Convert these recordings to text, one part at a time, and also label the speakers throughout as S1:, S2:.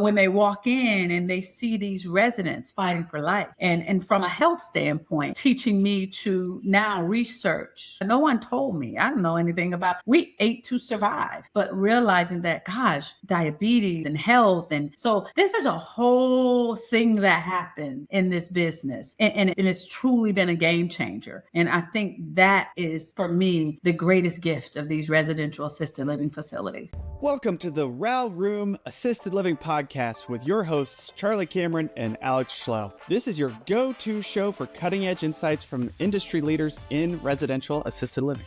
S1: when they walk in and they see these residents fighting for life, and from a health standpoint, teaching me to now research. No one told me. I don't know anything about, we ate to survive, but realizing that, gosh, diabetes and health. And so this is a whole thing that happened in this business. And it's truly been a game changer. And I think that is, for me, the greatest gift of these residential assisted living facilities.
S2: Welcome to the Row Room Assisted Living Podcast with your hosts, Charlie Cameron and Alex Schloe. This is your go-to show for cutting-edge insights from industry leaders in residential assisted living.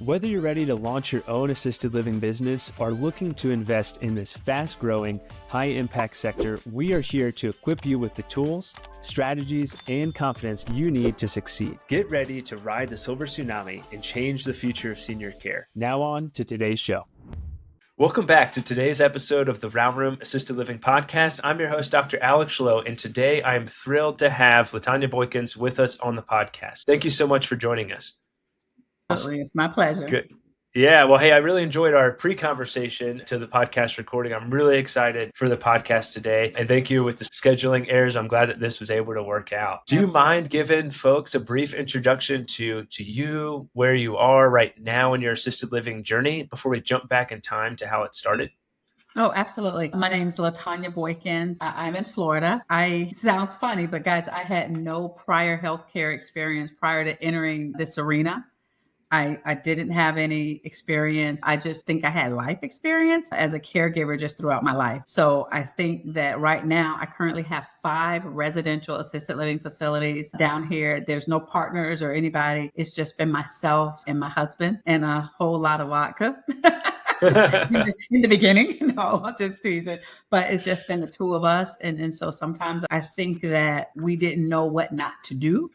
S3: Whether you're ready to launch your own assisted living business or looking to invest in this fast-growing, high-impact sector, we are here to equip you with the tools, strategies, and confidence you need to succeed. Get ready to ride the silver tsunami and change the future of senior care. Now on to today's show. Welcome back to today's episode of the Row Room Assisted Living Podcast. I'm your host, Dr. Alex Schloe, and today I'm thrilled to have Latonia Boykins with us on the podcast. Thank you so much for joining us.
S1: Awesome. It's my pleasure.
S3: Good. Yeah. Well, hey, I really enjoyed our pre-conversation to the podcast recording. I'm really excited for the podcast today. And thank you with the scheduling errors. I'm glad that this was able to work out. Do you mind giving folks a brief introduction to you, where you are right now in your assisted living journey before we jump back in time to how it started?
S1: Oh, absolutely. My name's Latonia Boykins. I'm in Florida. Sounds funny, but guys, I had no prior healthcare experience prior to entering this arena. I didn't have any experience. I just think I had life experience as a caregiver just throughout my life. So I think that right now I currently have 5 residential assisted living facilities down here. There's no partners or anybody. It's just been myself and my husband and a whole lot of vodka. in the beginning, no, I'll just tease it. But it's just been the two of us. And so sometimes I think that we didn't know what not to do.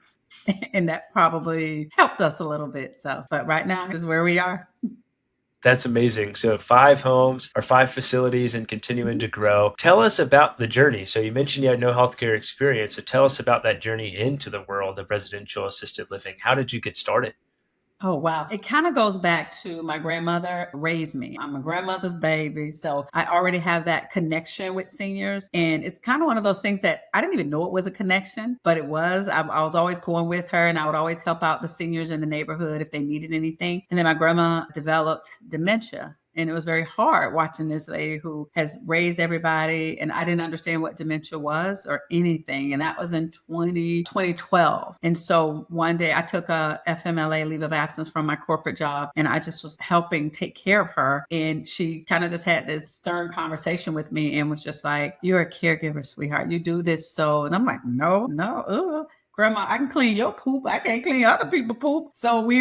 S1: And that probably helped us a little bit. So, but right now is where we are.
S3: That's amazing. So 5 homes or 5 facilities and continuing to grow. Tell us about the journey. So you mentioned you had no healthcare experience. So tell us about that journey into the world of residential assisted living. How did you get started?
S1: Oh, wow. It kind of goes back to my grandmother raised me. I'm a grandmother's baby. So I already have that connection with seniors. And it's kind of one of those things that I didn't even know it was a connection, but it was. I was always going with her and I would always help out the seniors in the neighborhood if they needed anything. And then my grandma developed dementia. And it was very hard watching this lady who has raised everybody. And I didn't understand what dementia was or anything. And that was in 2012. And so one day I took a FMLA leave of absence from my corporate job. And I just was helping take care of her. And she kind of just had this stern conversation with me and was just like, "You're a caregiver, sweetheart. You do this." So, and I'm like, no. Grandma, I can clean your poop. I can't clean other people's poop. So we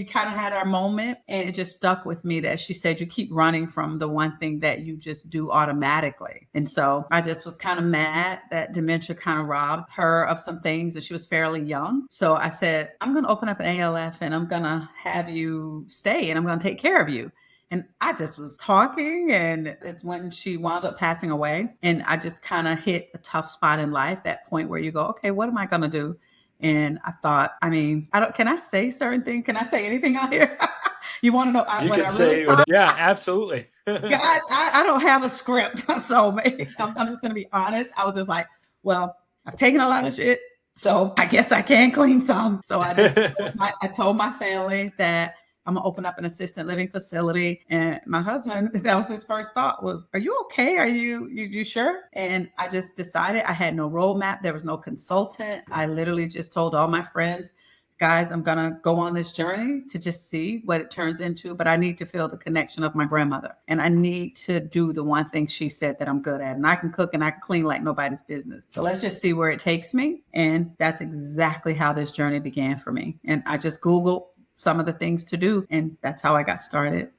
S1: kind of had our moment, and it just stuck with me that she said, "You keep running from the one thing that you just do automatically." And so I just was kind of mad that dementia kind of robbed her of some things, and she was fairly young. So I said, "I'm going to open up an ALF and I'm going to have you stay and I'm going to take care of you." And I just was talking, and it's when she wound up passing away. And I just kind of hit a tough spot in life, that point where you go, okay, what am I going to do? And I thought, can I say certain things? Can I say anything out here? You want to know
S3: you
S1: what
S3: can
S1: I
S3: say?
S1: really thought?
S3: Yeah, absolutely.
S1: Guys, I don't have a script. So maybe I'm just going to be honest. I was just like, well, I've taken a lot of shit, so I guess I can clean some. So I told my family that I'm going to open up an assisted living facility. And my husband, that was his first thought was, "Are you okay? Are you sure?" And I just decided. I had no roadmap. There was no consultant. I literally just told all my friends, "Guys, I'm going to go on this journey to just see what it turns into. But I need to feel the connection of my grandmother. And I need to do the one thing she said that I'm good at. And I can cook and I can clean like nobody's business. So let's just see where it takes me." And that's exactly how this journey began for me. And I just Googled some of the things to do. And that's how I got started.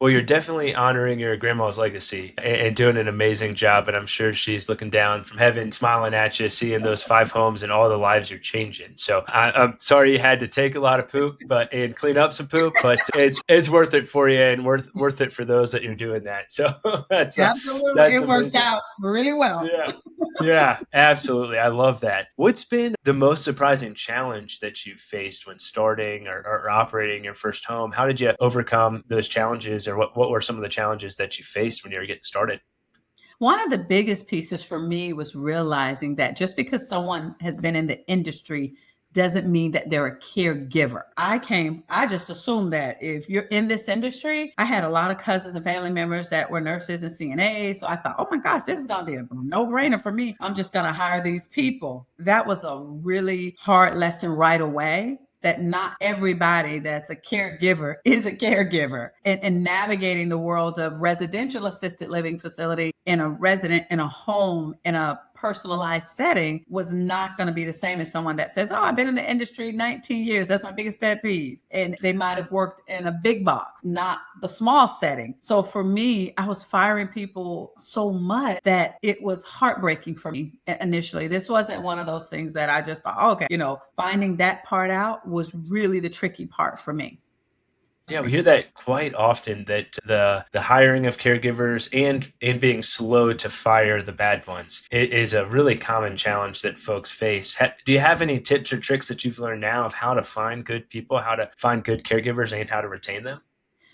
S3: Well, you're definitely honoring your grandma's legacy and doing an amazing job. And I'm sure she's looking down from heaven, smiling at you, seeing those 5 homes and all the lives you're changing. So I'm sorry you had to take a lot of poop and clean up some poop, but it's worth it for you and worth it for those that you're doing that. So that's
S1: it worked out really well.
S3: Yeah, absolutely. I love that. What's been the most surprising challenge that you've faced when starting or operating your first home? How did you overcome those challenges, or what were some of the challenges that you faced when you were getting started?
S1: One of the biggest pieces for me was realizing that just because someone has been in the industry doesn't mean that they're a caregiver. I just assumed that if you're in this industry, I had a lot of cousins and family members that were nurses and CNAs. So I thought, oh my gosh, this is going to be a no-brainer for me. I'm just going to hire these people. That was a really hard lesson right away, that not everybody that's a caregiver is a caregiver. And navigating the world of residential assisted living facility in a resident, in a home, in a personalized setting was not going to be the same as someone that says, oh, I've been in the industry 19 years. That's my biggest pet peeve. And they might have worked in a big box, not the small setting. So for me, I was firing people so much that it was heartbreaking for me initially. This wasn't one of those things that I just thought, oh, okay, finding that part out was really the tricky part for me.
S3: Yeah, we hear that quite often, that the hiring of caregivers and being slow to fire the bad ones, it is a really common challenge that folks face. Do you have any tips or tricks that you've learned now of how to find good people, how to find good caregivers, and how to retain them?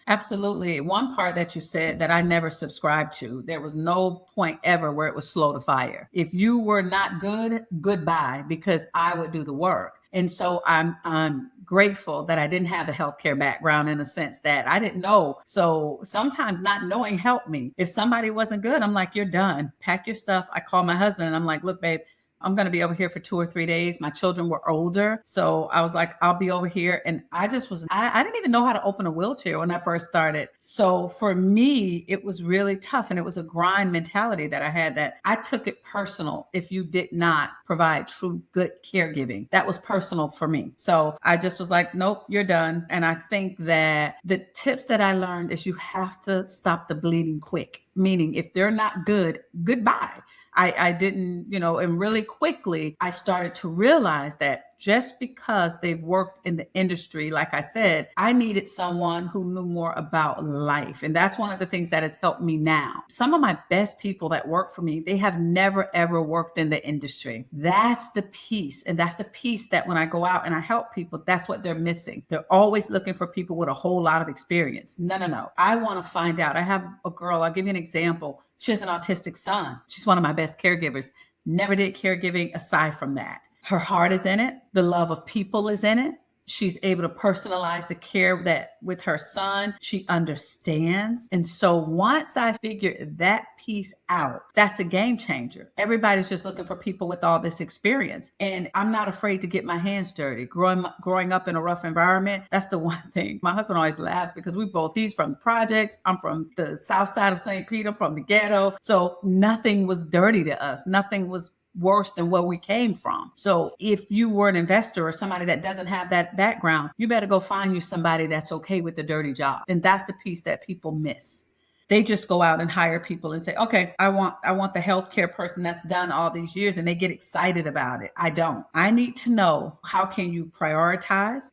S1: Absolutely. One part that you said that I never subscribed to, there was no point ever where it was slow to fire. If you were not good, goodbye, because I would do the work. And so I'm grateful that I didn't have a healthcare background, in a sense that I didn't know. So sometimes not knowing helped me. If somebody wasn't good, I'm like, you're done. Pack your stuff. I call my husband and I'm like, look, babe, I'm going to be over here for 2 or 3 days. My children were older. So I was like, I'll be over here. And I didn't even know how to open a wheelchair when I first started. So for me, it was really tough. And it was a grind mentality that I had, that I took it personal if you did not provide true good caregiving. That was personal for me. So I just was like, nope, you're done. And I think that the tips that I learned is you have to stop the bleeding quick, meaning if they're not good, goodbye. I didn't, and really quickly, I started to realize that just because they've worked in the industry, like I said, I needed someone who knew more about life. And that's one of the things that has helped me now. Some of my best people that work for me, they have never, ever worked in the industry. That's the piece. And that's the piece that when I go out and I help people, that's what they're missing. They're always looking for people with a whole lot of experience. No. I want to find out. I have a girl, I'll give you an example. She has an autistic son. She's one of my best caregivers. Never did caregiving aside from that. Her heart is in it. The love of people is in it. She's able to personalize the care that with her son, she understands. And so once I figured that piece out, that's a game changer. Everybody's just looking for people with all this experience. And I'm not afraid to get my hands dirty. Growing up in a rough environment, that's the one thing. My husband always laughs because he's from the projects. I'm from the south side of St. Peter, from the ghetto. So nothing was dirty to us. Nothing was worse than where we came from. So if you were an investor or somebody that doesn't have that background, you better go find you somebody that's okay with the dirty job. And that's the piece that people miss. They just go out and hire people and say, okay, I want the healthcare person that's done all these years, and they get excited about it. I don't. I need to know, how can you prioritize?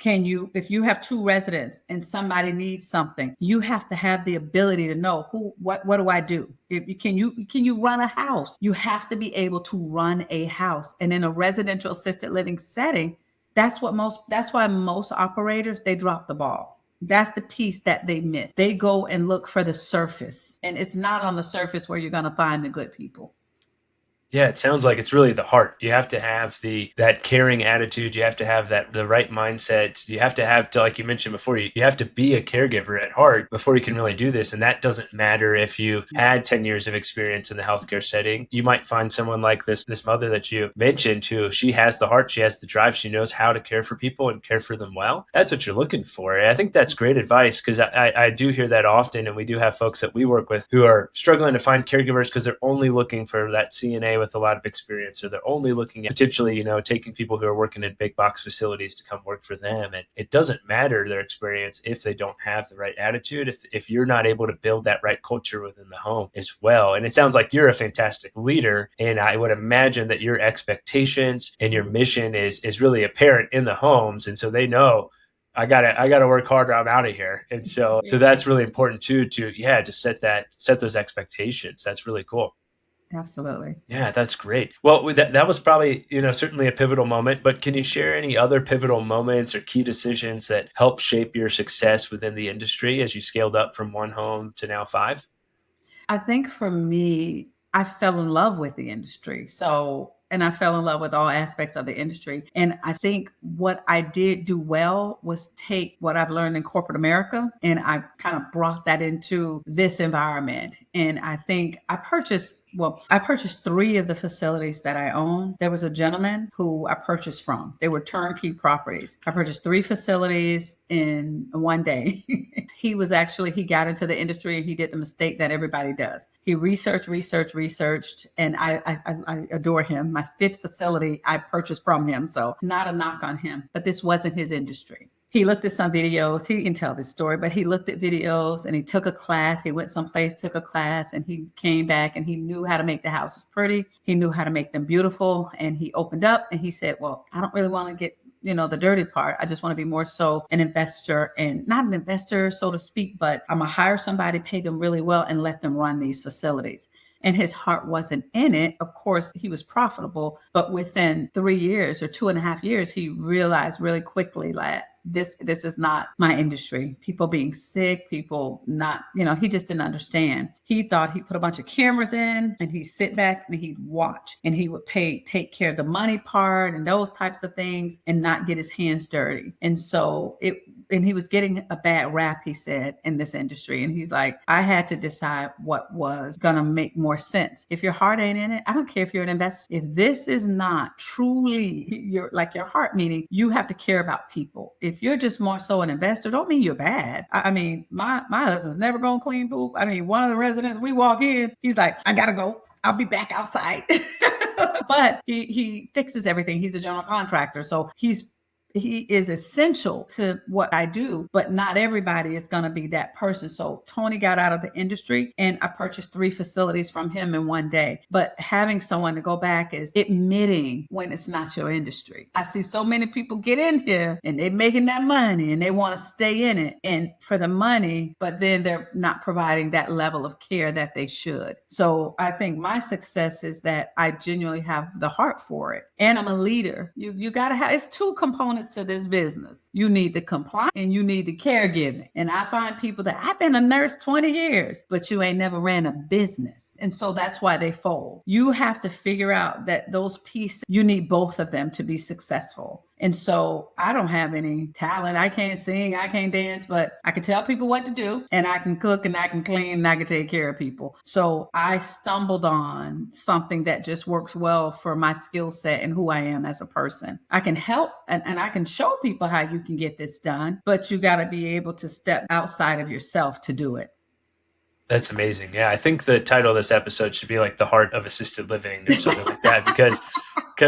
S1: If you have 2 residents and somebody needs something, you have to have the ability to know what do I do? Can you run a house? You have to be able to run a house. And in a residential assisted living setting, that's why most operators, they drop the ball. That's the piece that they miss. They go and look for the surface, and it's not on the surface where you're going to find the good people.
S3: Yeah, it sounds like it's really the heart. You have to have that caring attitude. You have to have the right mindset. You have to have like you mentioned before, you have to be a caregiver at heart before you can really do this. And that doesn't matter if you had 10 years of experience in the healthcare setting. You might find someone like this mother that you mentioned, who she has the heart, she has the drive, she knows how to care for people and care for them well. That's what you're looking for. And I think that's great advice, because I do hear that often. And we do have folks that we work with who are struggling to find caregivers because they're only looking for that CNA with a lot of experience, or they're only looking at potentially, taking people who are working in big box facilities to come work for them. And it doesn't matter their experience if they don't have the right attitude, if you're not able to build that right culture within the home as well. And it sounds like you're a fantastic leader. And I would imagine that your expectations and your mission is really apparent in the homes. And so they know, I gotta work harder. I'm out of here. And so that's really important too, to set those expectations. That's really cool.
S1: Absolutely.
S3: Yeah, that's great. Well, that was probably, certainly a pivotal moment, but can you share any other pivotal moments or key decisions that helped shape your success within the industry as you scaled up from 1 home to now 5?
S1: I think for me, I fell in love with the industry. And I fell in love with all aspects of the industry. And I think what I did do well was take what I've learned in corporate America and I kind of brought that into this environment. And I think I purchased 3 of the facilities that I own. There was a gentleman who I purchased from. They were turnkey properties. I purchased 3 facilities in one day. He got into the industry and he did the mistake that everybody does. He researched, and I adore him. My 5th facility I purchased from him. So not a knock on him, but this wasn't his industry. He looked at some videos. He can tell this story, but he looked at videos and he took a class. He went someplace, took a class, and he came back and he knew how to make the houses pretty. He knew how to make them beautiful. And he opened up and he said, well, I don't really want to get the dirty part. I just want to be more so an investor, and not an investor, so to speak, but I'm going to hire somebody, pay them really well and let them run these facilities. And his heart wasn't in it. Of course, he was profitable, but within 3 years or 2.5 years, he realized really quickly that this is not my industry. People being sick, people not, he just didn't understand. He thought he put a bunch of cameras in and he'd sit back and he'd watch and he would take care of the money part and those types of things and not get his hands dirty. And so he was getting a bad rap, he said, in this industry. And he's like, I had to decide what was going to make more sense. If your heart ain't in it, I don't care if you're an investor. If this is not truly your heart, meaning you have to care about people. If you're just more so an investor, don't mean you're bad. I mean, my husband's never going to clean poop. I mean, one of the residents, we walk in, he's like, I got to go. I'll be back outside. But he fixes everything. He's a general contractor. So he is essential to what I do, but not everybody is going to be that person. So Tony got out of the industry and I purchased 3 facilities from him in one day. But having someone to go back is admitting when it's not your industry. I see so many people get in here and they're making that money and they want to stay in it and for the money, but then they're not providing that level of care that they should. So I think my success is that I genuinely have the heart for it. And I'm a leader. You got to have, it's 2 components to this business. You need the compliance and you need the caregiving. And I find people that I've been a nurse 20 years, but you ain't never ran a business. And so that's why they fold. You have to figure out that those pieces, you need both of them to be successful. And so I don't have any talent. I can't sing, I can't dance, but I can tell people what to do and I can cook and I can clean and I can take care of people. So I stumbled on something that just works well for my skill set and who I am as a person. I can help and I can show people how you can get this done, but you got to be able to step outside of yourself to do it.
S3: That's amazing. Yeah, I think the title of this episode should be like The Heart of Assisted Living or something like that, because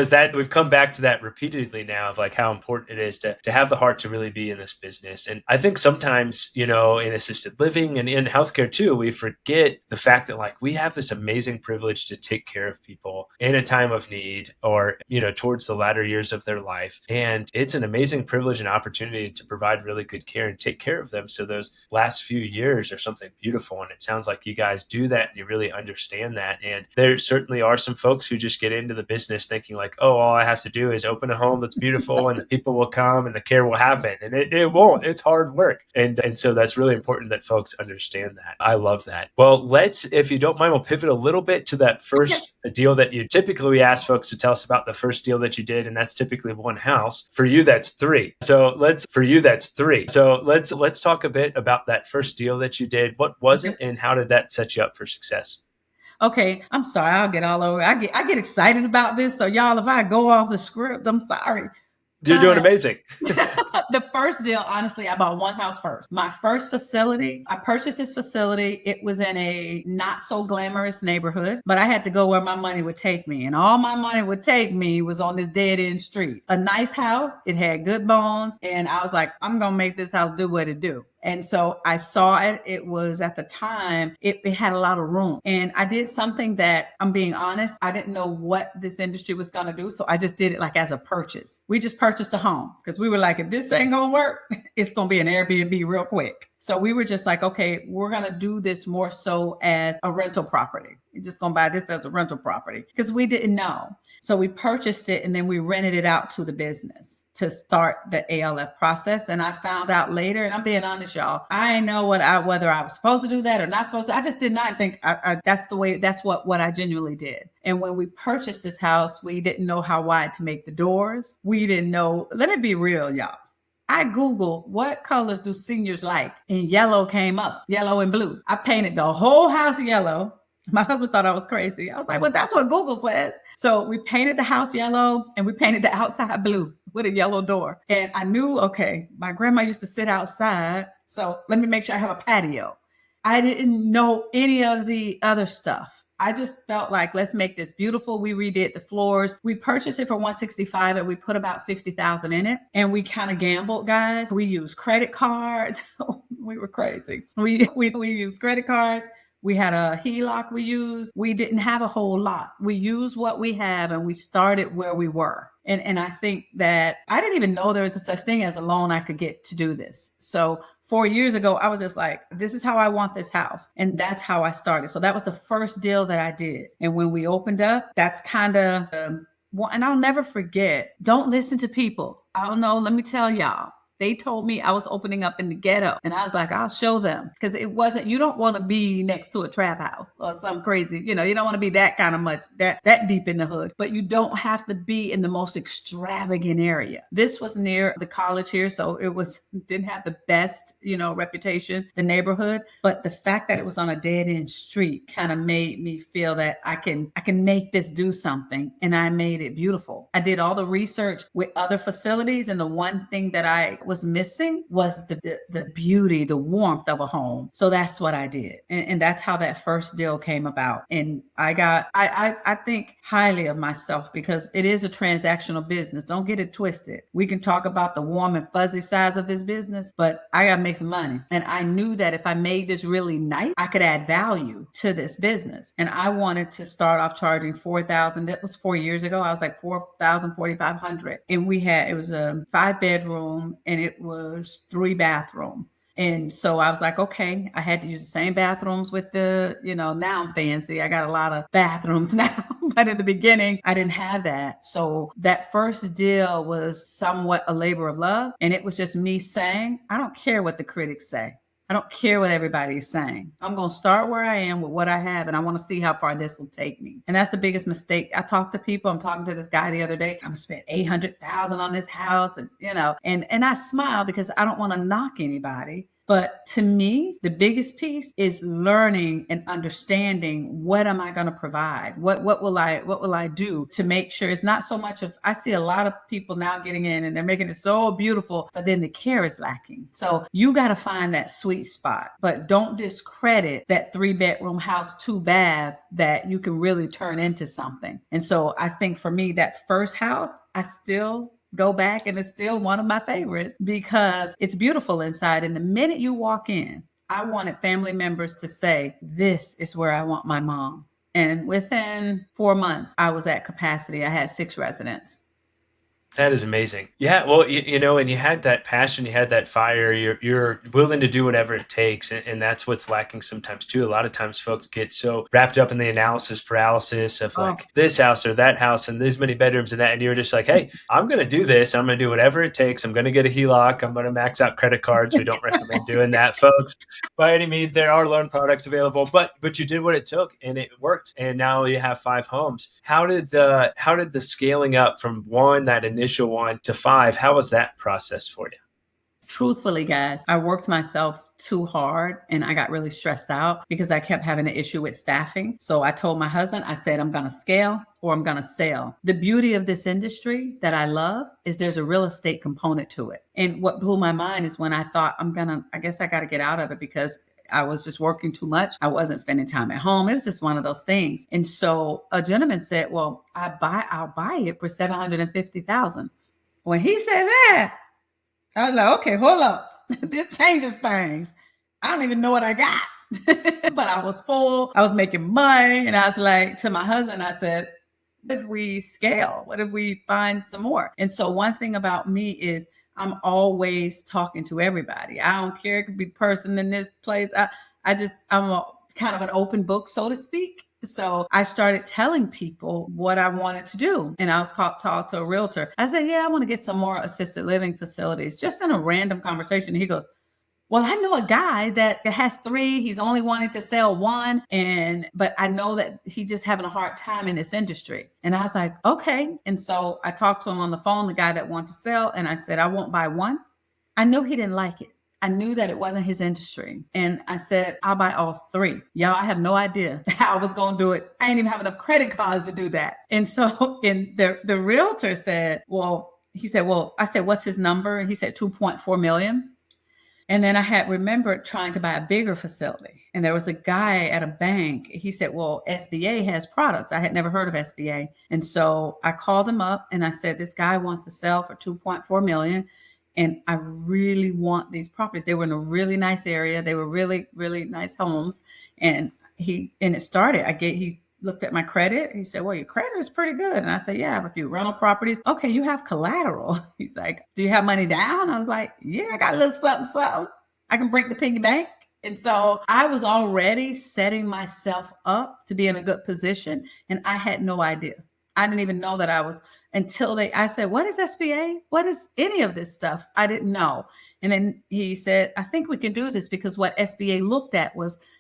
S3: that we've come back to that repeatedly now of like how important it is to have the heart to really be in this business. And I think sometimes, in assisted living and in healthcare too, we forget the fact that like we have this amazing privilege to take care of people in a time of need or, towards the latter years of their life. And it's an amazing privilege and opportunity to provide really good care and take care of them. So those last few years are something beautiful. And it sounds like you guys do that and you really understand that. And there certainly are some folks who just get into the business thinking like, oh, all I have to do is open a home that's beautiful and the people will come and the care will happen. And it won't. It's hard work. And so that's really important that folks understand that. I love that. Well, if you don't mind, we'll pivot a little bit to that first deal that you typically, we ask folks to tell us about the first deal that you did. And that's typically one house. For you, that's 3. So let's talk a bit about that first deal that you did. What was it and how did that set you up for success?
S1: Okay, I'm sorry. I'll get all over. I get excited about this. So y'all, if I go off the script, I'm sorry.
S3: You're doing amazing.
S1: The first deal, honestly, I bought one house first. My first facility, I purchased this facility. It was in a not so glamorous neighborhood, but I had to go where my money would take me. And all my money would take me was on this dead end street. A nice house. It had good bones. And I was like, I'm going to make this house do what it do. And so I saw it. It was at the time, it had a lot of room. And I did something that, I'm being honest, I didn't know what this industry was going to do. So I just did it like as a purchase. We just purchased a home because we were like, if this ain't going to work, it's going to be an Airbnb real quick. So we were just like, okay, we're going to do this more so as a rental property. We're just going to buy this as a rental property because we didn't know. So we purchased it and then we rented it out to the business. to start the ALF process. And I found out later, and I'm being honest, y'all, I know whether I was supposed to do that or not supposed to. I just did not think that's what I genuinely did. And when we purchased this house, we didn't know how wide to make the doors. We didn't know, let me be real, y'all. I Googled what colors do seniors like, and yellow came up, yellow and blue. I painted the whole house yellow. My husband thought I was crazy. I was like, well, that's what Google says. So we painted the house yellow and we painted the outside blue with a yellow door. And I knew, okay, my grandma used to sit outside. So let me make sure I have a patio. I didn't know any of the other stuff. I just felt like, let's make this beautiful. We redid the floors. We purchased it for $165 and we put about $50,000 in it. And we kind of gambled, guys. We used credit cards. We were crazy. We used credit cards. We had a HELOC we used. We didn't have a whole lot. We used what we have and we started where we were. And I think that I didn't even know there was a such thing as a loan I could get to do this. So 4 years ago, I was just like, this is how I want this house. And that's how I started. So that was the first deal that I did. And when we opened up, that's kind of, and I'll never forget, don't listen to people. I don't know. Let me tell y'all. They told me I was opening up in the ghetto. And I was like, I'll show them. Because it wasn't, you don't want to be next to a trap house or some crazy, you don't want to be that kind of much, that deep in the hood. But you don't have to be in the most extravagant area. This was near the college here. So it didn't have the best, reputation, the neighborhood. But the fact that it was on a dead end street kind of made me feel that I can make this do something. And I made it beautiful. I did all the research with other facilities. And the one thing that I was missing was the beauty, the warmth of a home. So that's what I did. And that's how that first deal came about. And I think highly of myself because it is a transactional business. Don't get it twisted. We can talk about the warm and fuzzy sides of this business, but I got to make some money. And I knew that if I made this really nice, I could add value to this business. And I wanted to start off charging $4,000. That was 4 years ago. I was like $4,000, $4,500. And it was a 5-bedroom and it was 3-bathroom. And so I was like, okay, I had to use the same bathrooms with now I'm fancy. I got a lot of bathrooms now, but in the beginning, I didn't have that. So that first deal was somewhat a labor of love. And it was just me saying, I don't care what the critics say. I don't care what everybody's saying. I'm going to start where I am with what I have, and I want to see how far this will take me. And that's the biggest mistake. I talk to people. I'm talking to this guy the other day. I'm spent $800,000 on this house, and and I smile because I don't want to knock anybody. But to me, the biggest piece is learning and understanding what am I going to provide? What will I do to make sure it's not so much of, I see a lot of people now getting in and they're making it so beautiful, but then the care is lacking. So you got to find that sweet spot, but don't discredit that 3-bedroom house, 2-bath that you can really turn into something. And so I think for me, that first house, I still go back and it's still one of my favorites because it's beautiful inside. And the minute you walk in, I wanted family members to say, this is where I want my mom. And within 4 months, I was at capacity. I had 6 residents.
S3: That is amazing. Yeah. Well, and you had that passion, you had that fire, you're willing to do whatever it takes. And that's what's lacking sometimes too. A lot of times folks get so wrapped up in the analysis paralysis of like this house or that house and this many bedrooms and that. And you're just like, hey, I'm going to do this. I'm going to do whatever it takes. I'm going to get a HELOC. I'm going to max out credit cards. We don't recommend doing that, folks, by any means. There are loan products available, but you did what it took and it worked. And now you have 5 homes. How did the scaling up from that initial one to 5, how was that process for you?
S1: Truthfully, guys, I worked myself too hard and I got really stressed out because I kept having an issue with staffing. So I told my husband, I said, I'm going to scale or I'm going to sell. The beauty of this industry that I love is there's a real estate component to it. And what blew my mind is when I thought I guess I got to get out of it because I was just working too much. I wasn't spending time at home. It was just one of those things. And so a gentleman said, well, I'll buy it for $750,000. When he said that, I was like, okay, hold up. This changes things. I don't even know what I got. But I was full. I was making money. And I was like, to my husband, I said, what if we scale? What if we find some more? And so one thing about me is I'm always talking to everybody. I don't care. It could be the person in this place. I'm kind of an open book, so to speak. So I started telling people what I wanted to do. And I was talked to a realtor. I said, yeah, I want to get some more assisted living facilities, just in a random conversation. And he goes, well, I know a guy that has 3. He's only wanting to sell 1. But I know that he's just having a hard time in this industry. And I was like, okay. And so I talked to him on the phone, the guy that wanted to sell. And I said, I won't buy 1. I knew he didn't like it. I knew that it wasn't his industry. And I said, I'll buy all 3. Y'all, I have no idea how I was going to do it. I didn't even have enough credit cards to do that. And so the realtor said, I said, what's his number? And he said, 2.4 million. And then I had remembered trying to buy a bigger facility. And there was a guy at a bank. He said, well, SBA has products. I had never heard of SBA. And so I called him up and I said, this guy wants to sell for 2.4 million. And I really want these properties. They were in a really nice area. They were really, really nice homes. And it started, he looked at my credit. He said, well, your credit is pretty good. And I said, yeah, I have a few rental properties. Okay, you have collateral. He's like, do you have money down? I was like, yeah, I got a little something. I can break the piggy bank. And so I was already setting myself up to be in a good position. And I had no idea. I didn't even know that I was I said, what is SBA? What is any of this stuff? I didn't know. And then he said, I think we can do this because what SBA looked at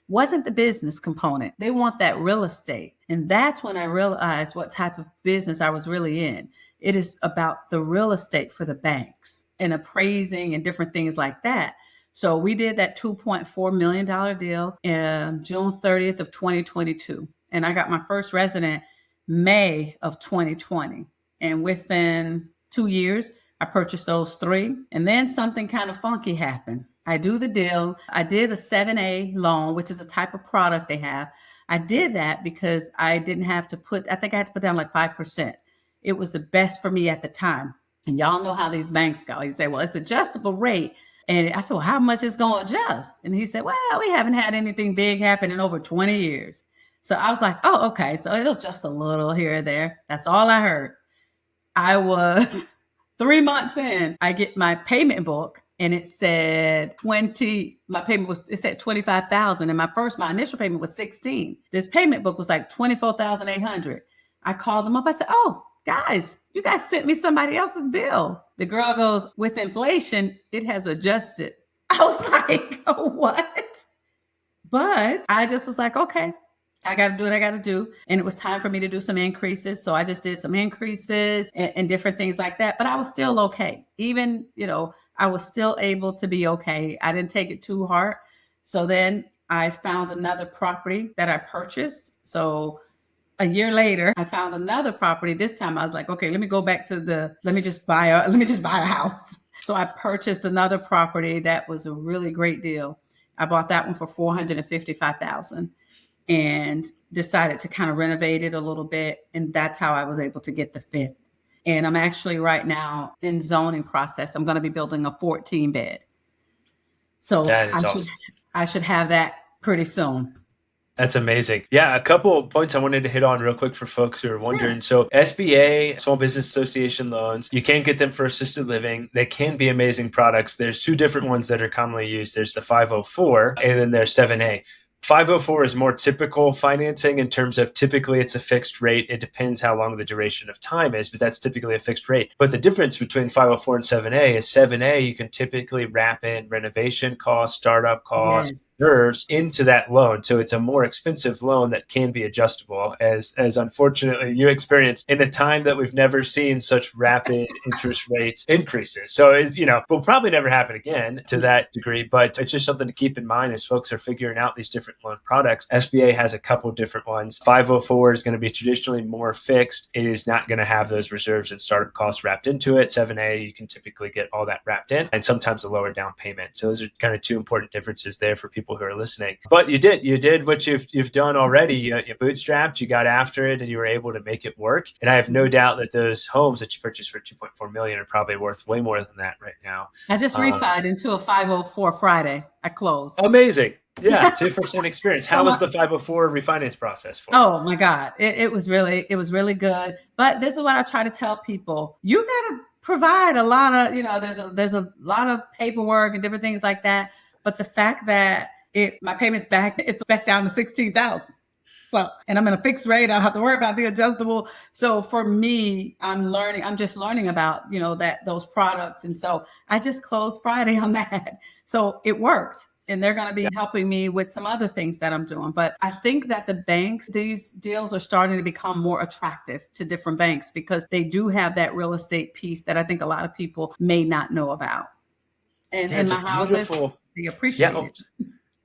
S1: wasn't the business component. They want that real estate. And that's when I realized what type of business I was really in. It is about the real estate for the banks and appraising and different things like that. So we did that $2.4 million deal in June 30th of 2022. And I got my first resident May of 2020. And within 2 years, I purchased those 3. And then something kind of funky happened. I do the deal. I did a 7A loan, which is a type of product they have. I did that because I didn't have to I think I had to put down like 5%. It was the best for me at the time. And y'all know how these banks go. He said, well, it's adjustable rate. And I said, well, how much is going to adjust? And he said, well, we haven't had anything big happen in over 20 years. So I was like, oh, okay. So it'll just a little here or there. That's all I heard. I was 3 months in. I get my payment book and it said it said 25,000. And my initial payment was 16. This payment book was like 24,800. I called them up. I said, oh, guys, you guys sent me somebody else's bill. The girl goes, with inflation, it has adjusted. I was like, oh, what? But I just was like, okay. I got to do what I got to do. And it was time for me to do some increases. So I just did some increases and different things like that. But I was still okay. Even, I was still able to be okay. I didn't take it too hard. So then I found another property that I purchased. So a year later, I found another property. This time I was like, okay, let me go back to let me just buy a house. So I purchased another property that was a really great deal. I bought that one for $455,000. And decided to kind of renovate it a little bit. And that's how I was able to get the 5th. And I'm actually right now in zoning process. I'm going to be building a 14-bed. So I should have that pretty soon.
S3: That's amazing. Yeah, a couple of points I wanted to hit on real quick for folks who are wondering. Sure. So SBA, Small Business Association loans, you can get them for assisted living. They can be amazing products. There's 2 different ones that are commonly used. There's the 504 and then there's 7A. 504 is more typical financing in terms of typically it's a fixed rate. It depends how long the duration of time is, but that's typically a fixed rate. But the difference between 504 and 7A is 7A, you can typically wrap in renovation costs, startup costs, reserves into that loan. So it's a more expensive loan that can be adjustable, as unfortunately you experienced in the time that we've never seen such rapid interest rate increases. So will probably never happen again to that degree, but it's just something to keep in mind as folks are figuring out these different loan products. SBA has a couple different ones. 504 is going to be traditionally more fixed. It is not going to have those reserves and startup costs wrapped into it. 7A, you can typically get all that wrapped in and sometimes a lower down payment. So those are kind of 2 important differences there for people who are listening. But you did what you've done already. You bootstrapped, you got after it, and you were able to make it work. And I have no doubt that those homes that you purchased for $2.4 million are probably worth way more than that right now.
S1: I just refied into a 504 Friday. I closed.
S3: Amazing. Yeah, it's your first-hand experience. How was the 504 refinance process for you?
S1: Oh my God, it was really good. But this is what I try to tell people: you got to provide a lot of, there's a lot of paperwork and different things like that. But the fact that my payment's back, it's back down to $16,000. Well, and I'm in a fixed rate. I don't have to worry about the adjustable. So for me, I'm just learning about, those products. And so I just closed Friday on that. So it worked. And they're going to be helping me with some other things that I'm doing. But I think that the banks, these deals are starting to become more attractive to different banks because they do have that real estate piece that I think a lot of people may not know about. And in my houses, they appreciate it.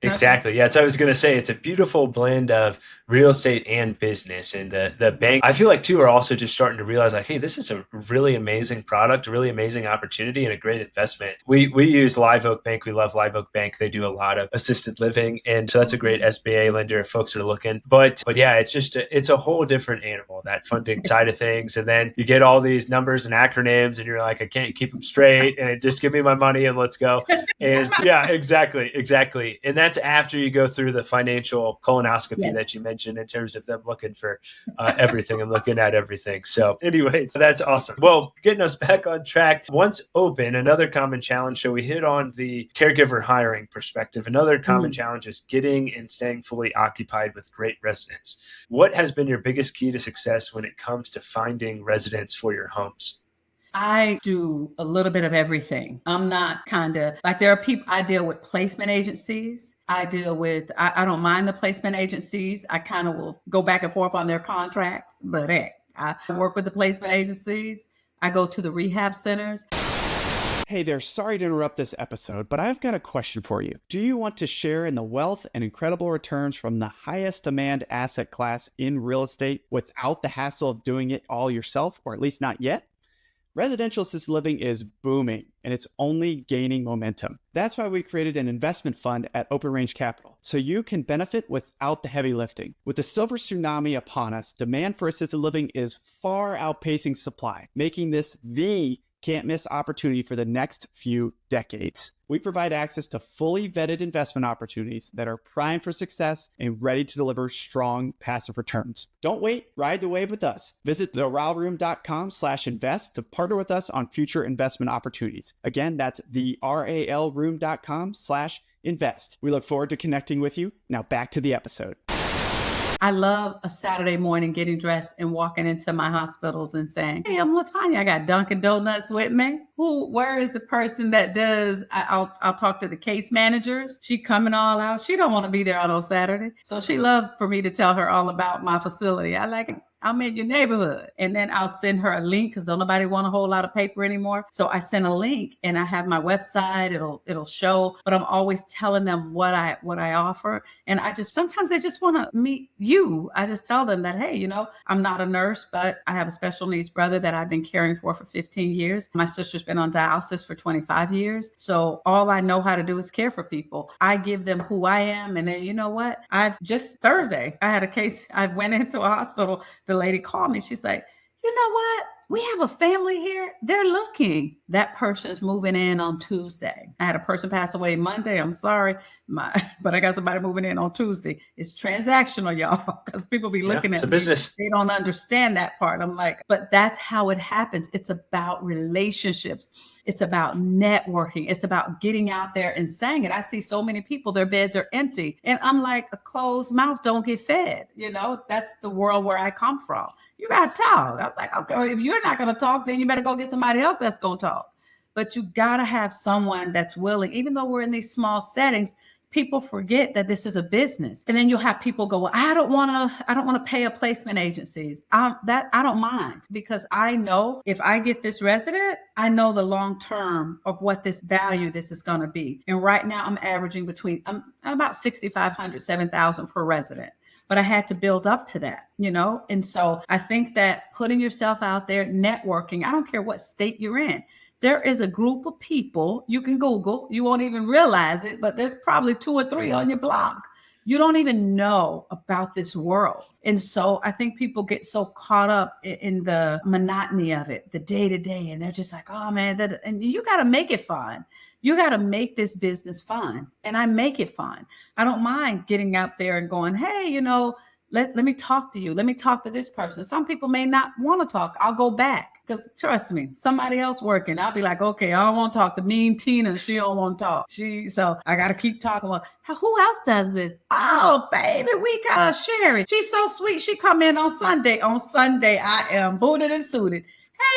S3: Exactly. Yeah. So I was going to say it's a beautiful blend of real estate and business. And the bank, I feel like too, are also just starting to realize like, hey, this is a really amazing product, a really amazing opportunity and a great investment. We use Live Oak Bank. We love Live Oak Bank. They do a lot of assisted living. And so that's a great SBA lender if folks are looking. But yeah, it's a whole different animal, that funding side of things. And then you get all these numbers and acronyms and you're like, I can't keep them straight and just give me my money and let's go. And yeah, exactly. And that's after you go through the financial colonoscopy that you mentioned in terms of them looking for everything and looking at everything. So anyways, that's awesome. Well, getting us back on track. Once open, another common challenge. So we hit on the caregiver hiring perspective. Another common challenge is getting and staying fully occupied with great residents. What has been your biggest key to success when it comes to finding residents for your homes?
S1: I do a little bit of everything. I'm not there are people, I deal with placement agencies. I don't mind the placement agencies. I kind of will go back and forth on their contracts, but hey, I work with the placement agencies. I go to the rehab centers.
S2: Hey there, sorry to interrupt this episode, but I've got a question for you. Do you want to share in the wealth and incredible returns from the highest demand asset class in real estate without the hassle of doing it all yourself, or at least not yet? Residential assisted living is booming and it's only gaining momentum. That's why we created an investment fund at Open Range Capital, so you can benefit without the heavy lifting. With the silver tsunami upon us, demand for assisted living is far outpacing supply, making this the can't miss opportunity for the next few decades. We provide access to fully vetted investment opportunities that are primed for success and ready to deliver strong passive returns. Don't wait, ride the wave with us. Visit theralroom.com/invest to partner with us on future investment opportunities. Again, that's theralroom.com/invest. We look forward to connecting with you. Now back to the episode.
S1: I love a Saturday morning getting dressed and walking into my hospitals and saying, hey, I'm Latonia. I got Dunkin' Donuts with me. Where is the person that does? I'll talk to the case managers. She coming all out. She don't want to be there on no Saturday. So she loved for me to tell her all about my facility. I like it. I'm in your neighborhood. And then I'll send her a link because don't nobody want a whole lot of paper anymore. So I send a link and I have my website. It'll show, but I'm always telling them what I offer. And sometimes they just want to meet you. I just tell them that, hey, I'm not a nurse, but I have a special needs brother that I've been caring for 15 years. My sister's been on dialysis for 25 years. So all I know how to do is care for people. I give them who I am. And then you know what? Thursday, I had a case. I went into a hospital. The lady called me. She's like, you know what? We have a family here. They're looking. That person's moving in on Tuesday. I had a person pass away Monday. I'm sorry. But I got somebody moving in on Tuesday. It's transactional, y'all, because people be looking at
S3: a business.
S1: They don't understand that part. I'm like, but that's how it happens. It's about relationships. It's about networking. It's about getting out there and saying it. I see so many people, their beds are empty. And I'm like, a closed mouth don't get fed. That's the world where I come from. You got to talk. I was like, okay, if you're not going to talk, then you better go get somebody else that's going to talk. But you got to have someone that's willing, even though we're in these small settings, people forget that this is a business. And then you'll have people go, well, I don't want to pay a placement agencies. I don't mind, because I know if I get this resident, I know the long term of what this value this is going to be. And right now I'm averaging I'm about $6,500, $7,000 per resident. But I had to build up to that, And so I think that putting yourself out there, networking, I don't care what state you're in. There is a group of people you can Google. You won't even realize it, but there's probably 2 or 3 on your block. You don't even know about this world. And so I think people get so caught up in the monotony of it, the day to day. And they're just like, oh man, and you got to make it fun. You got to make this business fun. And I make it fun. I don't mind getting out there and going, hey, Let me talk to you. Let me talk to this person. Some people may not want to talk. I'll go back because trust me, somebody else working. I'll be like, okay, I don't want to talk to mean Tina. She don't want to talk. So I got to keep talking. Well, who else does this? Oh, baby, we got Sherry. She's so sweet. She come in on Sunday. On Sunday, I am booted and suited.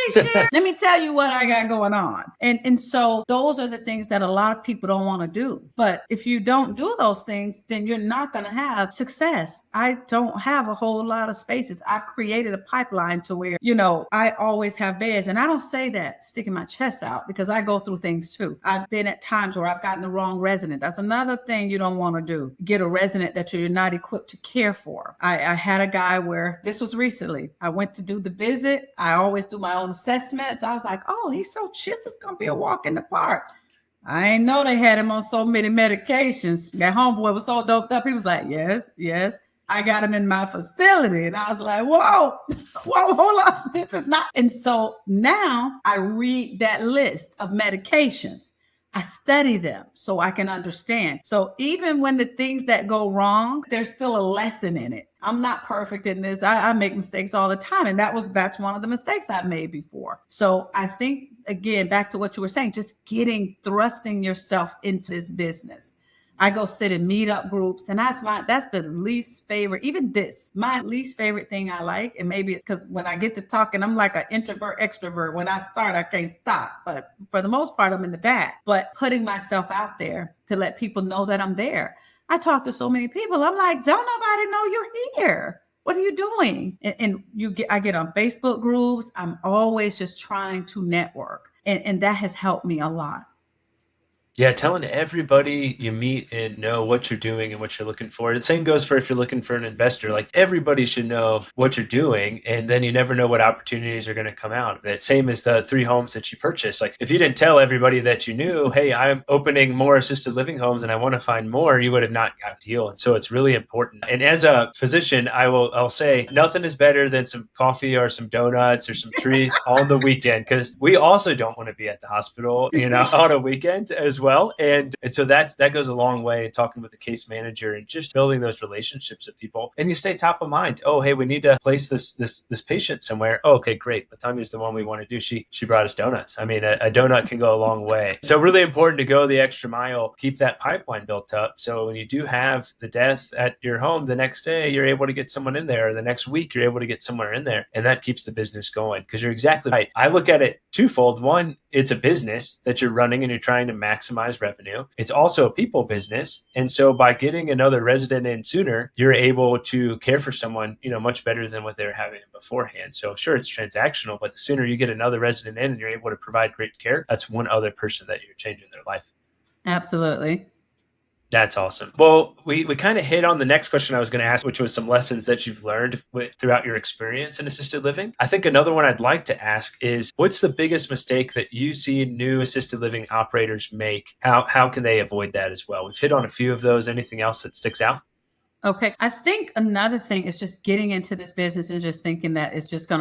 S1: Hey, Sherry, let me tell you what I got going on. And so those are the things that a lot of people don't want to do. But if you don't do those things, then you're not going to have success. I don't have a whole lot of spaces. I've created a pipeline to where, I always have beds. And I don't say that sticking my chest out because I go through things too. I've been at times where I've gotten the wrong resident. That's another thing you don't want to do. Get a resident that you're not equipped to care for. I had a guy where this was recently. I went to do the visit. I always do my own assessments. I was like, oh, he's so chill. It's going to be a walk in the park. I ain't know they had him on so many medications. That homeboy was so doped up. He was like, yes. I got him in my facility. And I was like, whoa, hold on. This is not. And so now I read that list of medications. I study them so I can understand. So even when the things that go wrong, there's still a lesson in it. I'm not perfect in this. I make mistakes all the time. And that's one of the mistakes I've made before. So I think, again, back to what you were saying, just thrusting yourself into this business. I go sit in meetup groups, and that's the least favorite. Even my least favorite thing I like, and maybe because when I get to talking, I'm like an introvert, extrovert. When I start, I can't stop. But for the most part, I'm in the back. But putting myself out there to let people know that I'm there. I talk to so many people. I'm like, don't nobody know you're here. What are you doing? I get on Facebook groups. I'm always just trying to network, and that has helped me a lot.
S3: Yeah, telling everybody you meet and know what you're doing and what you're looking for. The same goes for if you're looking for an investor. Like, everybody should know what you're doing, and then you never know what opportunities are going to come out of it. Same as the 3 homes that you purchased. Like, if you didn't tell everybody that you knew, hey, I'm opening more assisted living homes and I want to find more, you would have not got a deal. And so it's really important. And as a physician, I'll say nothing is better than some coffee or some donuts or some treats on the weekend, because we also don't want to be at the hospital, on a weekend as well. And so that goes a long way in talking with the case manager and just building those relationships with people. And you stay top of mind. Oh, hey, we need to place this patient somewhere. Oh, okay, great. Latonia's the one we want to do. She brought us donuts. I mean, a donut can go a long way. So really important to go the extra mile, keep that pipeline built up. So when you do have the death at your home, the next day you're able to get someone in there. Or the next week you're able to get somewhere in there. And that keeps the business going, because you're exactly right. I look at it twofold. One, it's a business that you're running and you're trying to maximize revenue. It's also a people business. And so by getting another resident in sooner, you're able to care for someone, much better than what they were having beforehand. So sure, it's transactional, but the sooner you get another resident in and you're able to provide great care, that's one other person that you're changing their life.
S1: Absolutely.
S3: That's awesome. Well, we kind of hit on the next question I was going to ask, which was some lessons that you've learned throughout your experience in assisted living. I think another one I'd like to ask is, what's the biggest mistake that you see new assisted living operators make? How can they avoid that as well? We've hit on a few of those. Anything else that sticks out?
S1: Okay. I think another thing is just getting into this business and just thinking that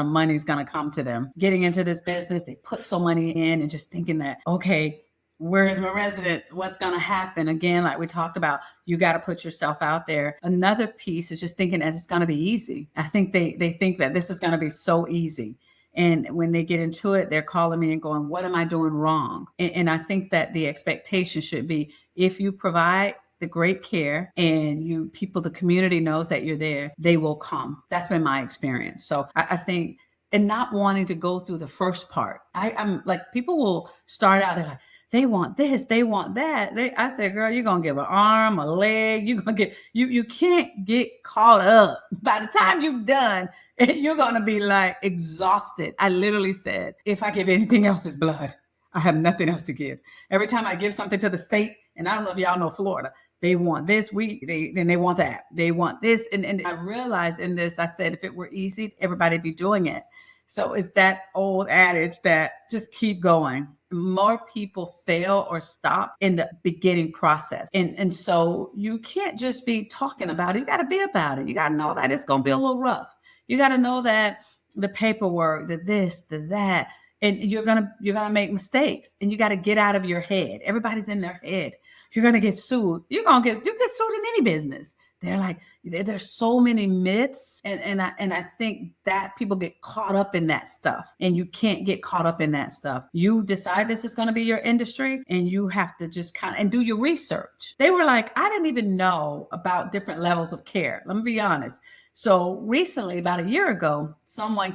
S1: money's going to come to them. Getting into this business, they put so money in and just thinking that, okay, where's my residents? What's going to happen? Again, like we talked about, you got to put yourself out there. Another piece is just thinking that it's going to be easy. I think they think that this is going to be so easy. And when they get into it, they're calling me and going, what am I doing wrong? And I think that the expectation should be, if you provide the great care and the community knows that you're there, they will come. That's been my experience. So I think, and not wanting to go through the first part. I'm like, people will start out, they're like, they want this, they want that. I said, girl, you're going to give an arm, a leg. You're going to get, you can't get caught up. By the time you've done, you're going to be like exhausted. I literally said, if I give anything else, it's blood. I have nothing else to give. Every time I give something to the state, and I don't know if y'all know Florida, they want this, then they want that. They want this. And I realized in this, I said, if it were easy, everybody'd be doing it. So it's that old adage that just keep going. More people fail or stop in the beginning process. And so you can't just be talking about it. You got to be about it. You got to know that it's going to be a little rough. You got to know that the paperwork, the this, the that, and you're going to make mistakes, and you got to get out of your head. Everybody's in their head. You're going to get sued. You get sued in any business. They're like, there's so many myths. And I think that people get caught up in that stuff, and you can't get caught up in that stuff. You decide this is going to be your industry, and you have to just kind of and do your research. They were like, I didn't even know about different levels of care. Let me be honest. So recently, about a year ago, one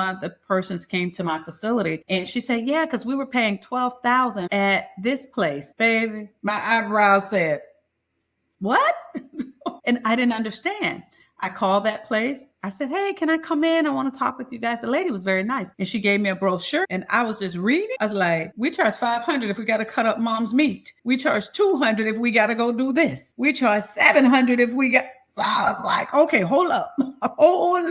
S1: of the persons came to my facility, and she said, yeah, because we were paying $12,000 at this place. Baby, my eyebrows said, what? And I didn't understand. I called that place. I said, hey, can I come in? I want to talk with you guys. The lady was very nice. And she gave me a brochure, and I was just reading. I was like, we charge $500 if we got to cut up mom's meat. We charge $200 if we got to go do this. We charge $700 if we got... So I was like, okay, hold up.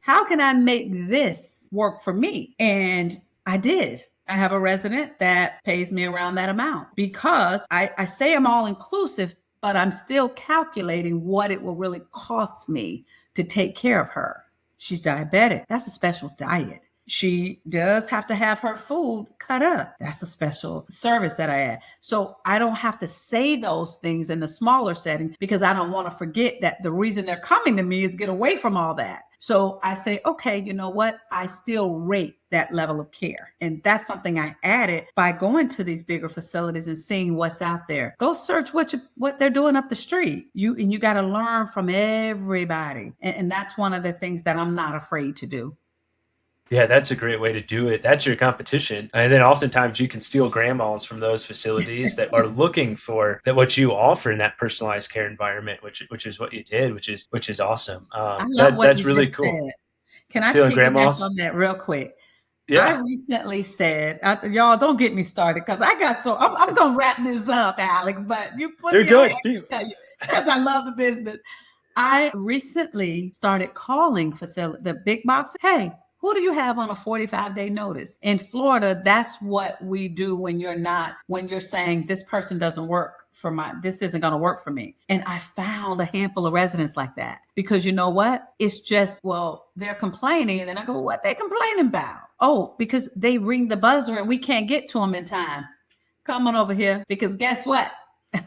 S1: How can I make this work for me? And I did. I have a resident that pays me around that amount because I say I'm all inclusive, but I'm still calculating what it will really cost me to take care of her. She's diabetic. That's a special diet. She does have to have her food cut up. That's a special service that I add. So I don't have to say those things in the smaller setting because I don't want to forget that the reason they're coming to me is get away from all that. So I say, okay, you know what? I still rate that level of care. And that's something I added by going to these bigger facilities and seeing what's out there. Go search what they're doing up the street. You got to learn from everybody. And that's one of the things that I'm not afraid to do.
S3: Yeah, that's a great way to do it. That's your competition. And then oftentimes you can steal grandmas from those facilities that are looking for that what you offer in that personalized care environment, which is what you did, which is awesome.
S1: I love what
S3: that's
S1: you
S3: really
S1: just
S3: cool.
S1: said. Can I
S3: Stealing
S1: piggyback
S3: grandmas?
S1: on that real quick?
S3: Yeah.
S1: I recently said, y'all don't get me started because I'm going to wrap this up, Alex, but you put
S3: You're
S1: me on
S3: good.
S1: because I love the business. I recently started calling the big box. Hey, who do you have on a 45-day notice? In Florida, that's what we do when you're saying this person doesn't work this isn't going to work for me. And I found a handful of residents like that because you know what? It's just, well, they're complaining. And then I go, what they complaining about? Oh, because they ring the buzzer and we can't get to them in time. Come on over here because guess what?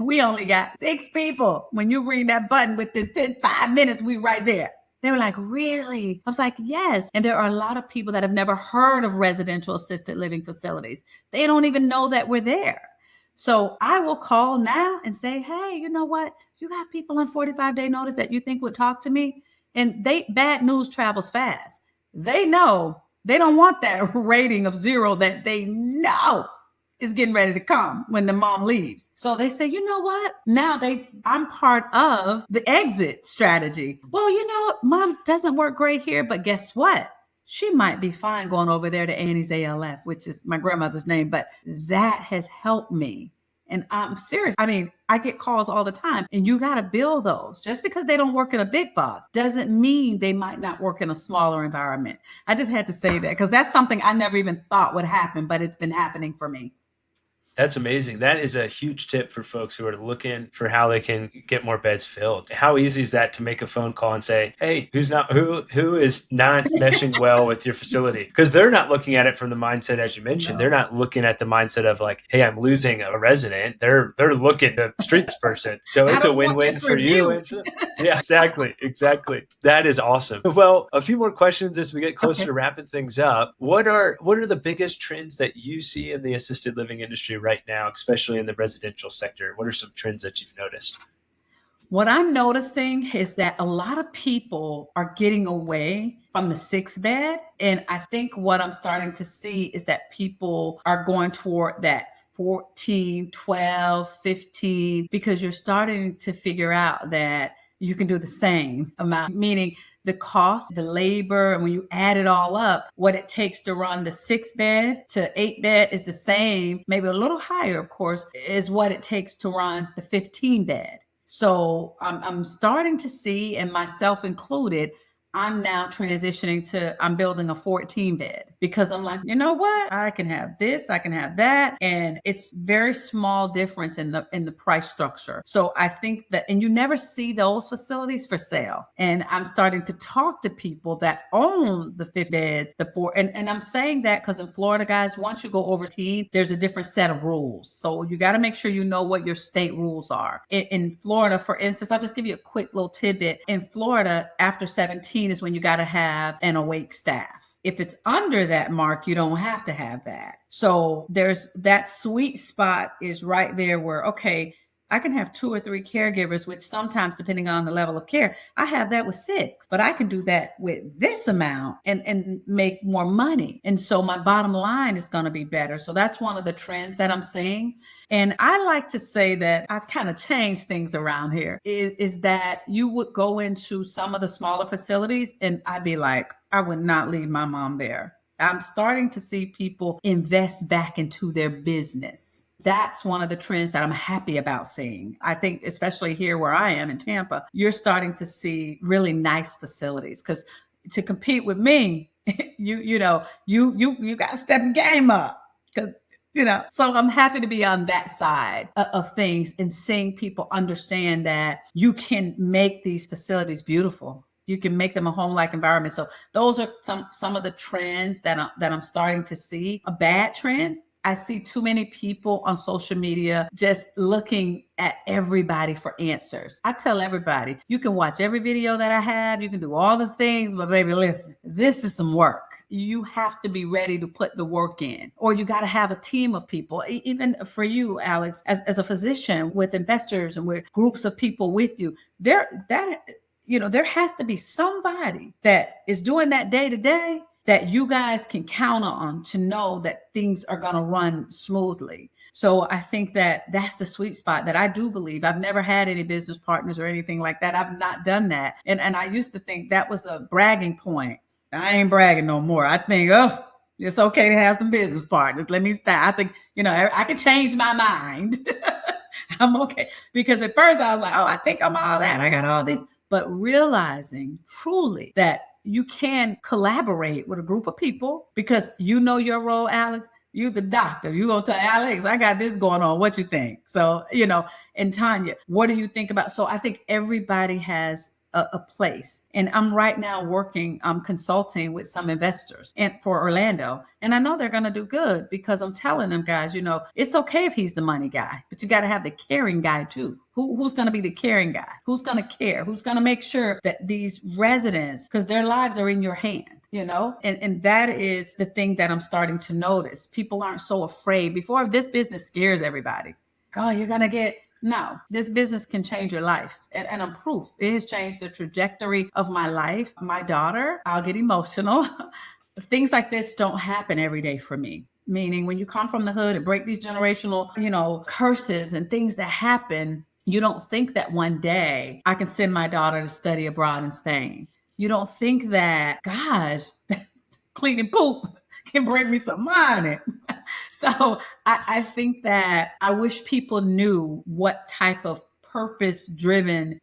S1: We only got 6 people. When you ring that button within 5 minutes, we right there. They were like, really? I was like, yes. And there are a lot of people that have never heard of residential assisted living facilities. They don't even know that we're there. So I will call now and say, hey, you know what? You got people on 45-day notice that you think would talk to me? And bad news travels fast. They know they don't want that rating of 0 that they know is getting ready to come when the mom leaves. So they say, you know what? Now I'm part of the exit strategy. Well, you know, mom's doesn't work great here, but guess what? She might be fine going over there to Annie's ALF, which is my grandmother's name, but that has helped me. And I'm serious. I mean, I get calls all the time and you got to build those. Just because they don't work in a big box doesn't mean they might not work in a smaller environment. I just had to say that because that's something I never even thought would happen, but it's been happening for me.
S3: That's amazing. That is a huge tip for folks who are looking for how they can get more beds filled. How easy is that to make a phone call and say, hey, who is not meshing well with your facility? Because they're not looking at it from the mindset, as you mentioned, they're not looking at the mindset of like, hey, I'm losing a resident. They're looking to treat this person. So it's a win-win for you. And for them. Yeah, exactly. That is awesome. Well, a few more questions as we get closer to wrapping things up. What are the biggest trends that you see in the assisted living industry right now, especially in the residential sector? What are some trends that you've noticed?
S1: What I'm noticing is that a lot of people are getting away from the 6-bed. And I think what I'm starting to see is that people are going toward that 14, 12, 15, because you're starting to figure out that you can do the same amount, meaning the cost, the labor, and when you add it all up, what it takes to run the 6-bed to 8-bed is the same, maybe a little higher, of course, is what it takes to run the 15-bed. So I'm starting to see, and myself included, I'm now transitioning I'm building a 14-bed. because I'm like, you know what? I can have this, I can have that. And it's very small difference in the price structure. So I think that, and you never see those facilities for sale. And I'm starting to talk to people that own the 50 beds, the 4, and I'm saying that because in Florida, guys, once you go overseas, there's a different set of rules. So you got to make sure you know what your state rules are. In Florida, for instance, I'll just give you a quick little tidbit. In Florida, after 17 is when you got to have an awake staff. If it's under that mark, you don't have to have that. So there's that sweet spot is right there where, okay, I can have 2 or 3 caregivers, which sometimes, depending on the level of care, I have that with 6, but I can do that with this amount and make more money. And so my bottom line is going to be better. So that's one of the trends that I'm seeing. And I like to say that I've kind of changed things around here is that you would go into some of the smaller facilities and I'd be like, I would not leave my mom there. I'm starting to see people invest back into their business. That's one of the trends that I'm happy about seeing. I think, especially here where I am in Tampa, you're starting to see really nice facilities because to compete with me, you got to step the game up because, so I'm happy to be on that side of things and seeing people understand that you can make these facilities beautiful. You can make them a home-like environment. So those are some of the trends that I'm starting to see. A bad trend, I see too many people on social media just looking at everybody for answers. I tell everybody, you can watch every video that I have, you can do all the things, but baby, listen, this is some work. You have to be ready to put the work in, or you got to have a team of people. Even for you, Alex, as a physician with investors and with groups of people with you, there has to be somebody that is doing that day to day that you guys can count on to know that things are going to run smoothly. So I think that that's the sweet spot that I do believe. I've never had any business partners or anything like that. I've not done that. And I used to think that was a bragging point. I ain't bragging no more. I think, it's okay to have some business partners. Let me stop. I think, I can change my mind. I'm okay. Because at first I was like, I think I'm all that. I got all these. But realizing truly that you can collaborate with a group of people because your role, Alex. You're the doctor. You're going to tell Alex, I got this going on. What you think? So, and Tanya, what do you think about? So I think everybody has a place. And I'm right now I'm consulting with some investors and for Orlando. And I know they're going to do good because I'm telling them, guys, it's okay if he's the money guy, but you got to have the caring guy too. Who's going to be the caring guy? Who's going to care? Who's going to make sure that these residents, because their lives are in your hand, and that is the thing that I'm starting to notice. People aren't so afraid. Before, this business scares everybody. Oh, you're going to get... No, this business can change your life. And I'm proof. It has changed the trajectory of my life. My daughter, I'll get emotional. Things like this don't happen every day for me. Meaning when you come from the hood and break these generational, curses and things that happen, you don't think that one day I can send my daughter to study abroad in Spain. You don't think that, gosh, cleaning poop can bring me some money. So I think that I wish people knew what type of purpose-driven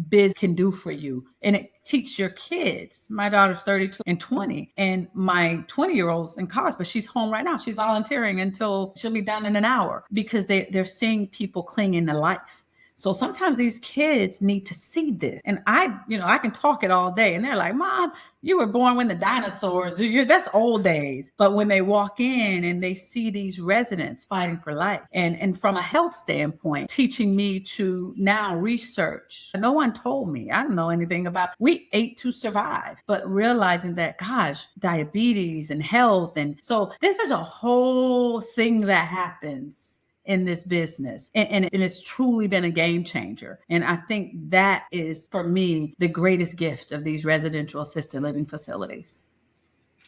S1: biz can do for you. And it teach your kids. My daughter's 32 and 20, and my 20-year-old's in college, but she's home right now. She's volunteering until she'll be done in an hour because they're seeing people clinging to life. So sometimes these kids need to see this. And I can talk it all day and they're like, Mom, you were born when the dinosaurs, that's old days. But when they walk in and they see these residents fighting for life and from a health standpoint, teaching me to now research. No one told me. I don't know anything about, we ate to survive, but realizing that, gosh, diabetes and health. And so this is a whole thing that happens in this business. And it's truly been a game changer. And I think that is, for me, the greatest gift of these residential assisted living facilities.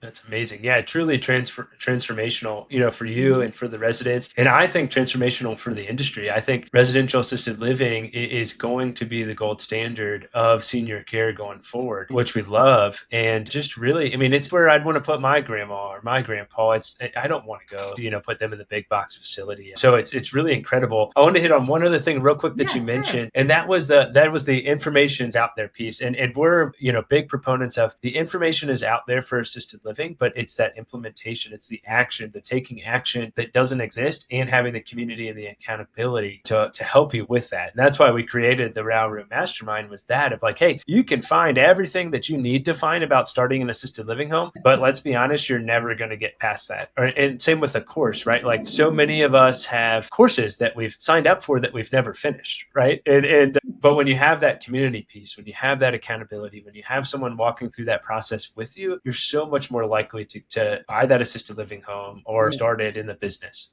S3: That's amazing. Yeah, truly transformational, for you and for the residents. And I think transformational for the industry. I think residential assisted living is going to be the gold standard of senior care going forward, which we love. And just really, it's where I'd want to put my grandma or my grandpa. I don't want to go, put them in the big box facility. So it's really incredible. I want to hit on one other thing real quick that you mentioned, and that was the information's out there piece. And we're, big proponents of the information is out there for assisted living, but it's that implementation, it's the action, the taking action that doesn't exist, and having the community and the accountability to help you with that. And that's why we created the Row Room Mastermind, was that of like, hey, you can find everything that you need to find about starting an assisted living home, but let's be honest, you're never going to get past that. And same with a course, right? Like, so many of us have courses that we've signed up for that we've never finished, right? But when you have that community piece, when you have that accountability, when you have someone walking through that process with you, you're so much more likely to buy that assisted living home or start it in the business.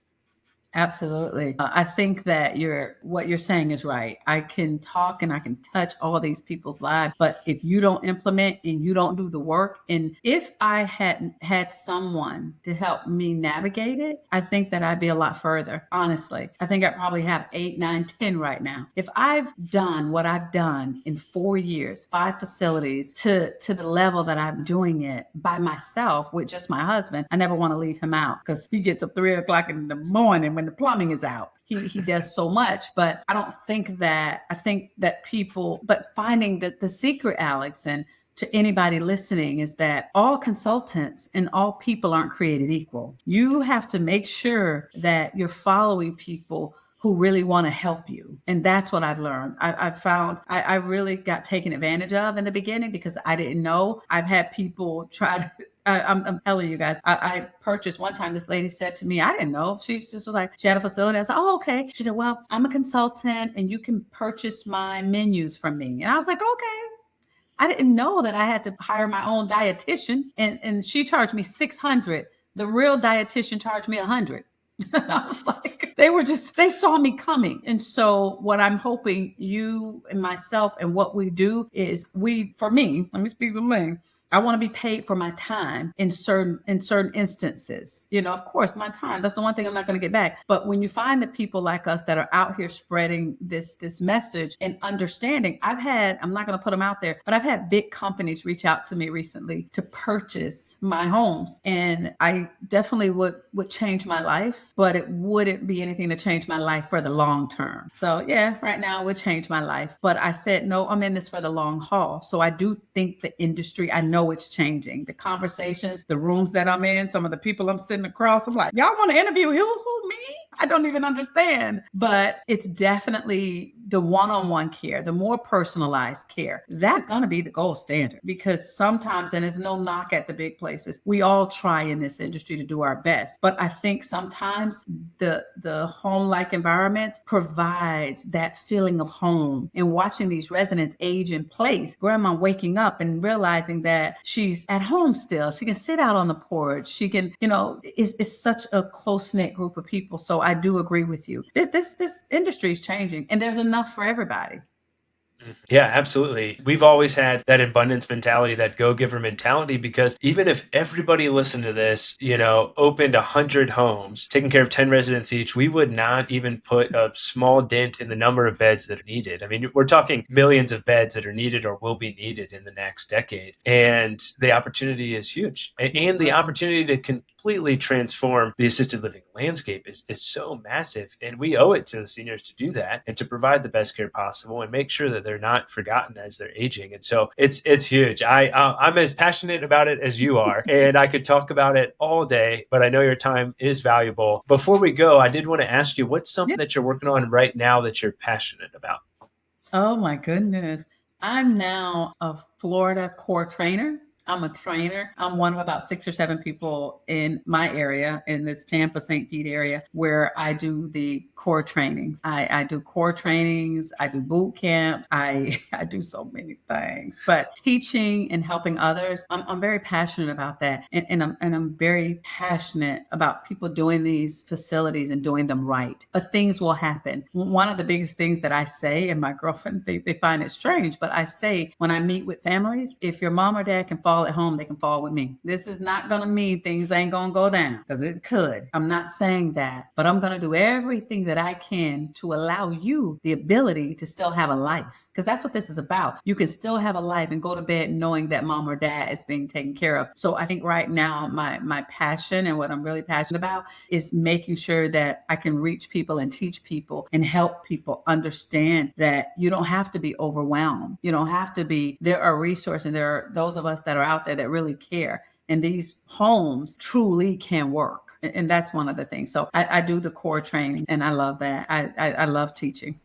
S1: Absolutely. I think that what you're saying is right. I can talk and I can touch all these people's lives, but if you don't implement and you don't do the work, and if I hadn't had someone to help me navigate it, I think that I'd be a lot further. Honestly, I think I probably have 8, 9, 10 right now. If I've done what I've done in 4 years, 5 facilities to the level that I'm doing it by myself with just my husband, I never want to leave him out because he gets up 3 o'clock in the morning when the plumbing is out. He does so much, but I think that people, but finding that the secret, Alex, and to anybody listening, is that all consultants and all people aren't created equal. You have to make sure that you're following people who really want to help you. And that's what I've learned. I've found I really got taken advantage of in the beginning because I didn't know. I've had people try to, I'm telling you guys, I purchased one time, this lady said to me, I didn't know. She just was like, she had a facility. I said, oh, okay. She said, well, I'm a consultant and you can purchase my menus from me. And I was like, okay. I didn't know that I had to hire my own dietitian, and she charged me $600. The real dietitian charged me $100. I was like, they saw me coming. And so what I'm hoping you and myself and what we do is for me, let me speak for me. I want to be paid for my time in certain instances. Of course, my time, that's the one thing I'm not going to get back. But when you find the people like us that are out here spreading this message and understanding, I'm not going to put them out there, but I've had big companies reach out to me recently to purchase my homes. And I definitely would change my life, but it wouldn't be anything to change my life for the long term. So yeah, right now it would change my life. But I said, no, I'm in this for the long haul. So I do think the industry, I know it's changing. The conversations, the rooms that I'm in, some of the people I'm sitting across, I'm like, y'all want to interview who, me? I don't even understand. But it's definitely the one-on-one care, the more personalized care. That's going to be the gold standard, because sometimes, and it's no knock at the big places, we all try in this industry to do our best. But I think sometimes the home-like environment provides that feeling of home. And watching these residents age in place, grandma waking up and realizing that she's at home still. She can sit out on the porch. She can, it's such a close-knit group of people. So I do agree with you. This industry is changing, and there's enough for everybody.
S3: Yeah, absolutely. We've always had that abundance mentality, that go-giver mentality, because even if everybody listened to this, opened 100 homes, taking care of 10 residents each, we would not even put a small dent in the number of beds that are needed. I mean, we're talking millions of beds that are needed or will be needed in the next decade. And the opportunity is huge. And the opportunity to completely transform the assisted living landscape is so massive. And we owe it to the seniors to do that and to provide the best care possible and make sure that they're not forgotten as they're aging. And so it's huge. I'm as passionate about it as you are, and I could talk about it all day, but I know your time is valuable. Before we go, I did want to ask you, what's something that you're working on right now that you're passionate about?
S1: Oh my goodness. I'm now a Florida core trainer. I'm a trainer. I'm one of about 6 or 7 people in my area, in this Tampa, St. Pete area, where I do the core trainings. I do core trainings. I do boot camps. I do so many things, but teaching and helping others, I'm very passionate about that. And I'm very passionate about people doing these facilities and doing them right. But things will happen. One of the biggest things that I say, and my girlfriend, they find it strange, but I say when I meet with families, if your mom or dad can fall at home, they can fall with me. This is not going to mean things ain't going to go down, because it could. I'm not saying that, but I'm going to do everything that I can to allow you the ability to still have a life. Because that's what this is about. You can still have a life and go to bed knowing that mom or dad is being taken care of. So I think right now, my passion and what I'm really passionate about is making sure that I can reach people and teach people and help people understand that you don't have to be overwhelmed. You don't have to be, there are resources, and there are those of us that are out there that really care. And these homes truly can work. And that's one of the things. So I do the core training, and I love that. I love teaching.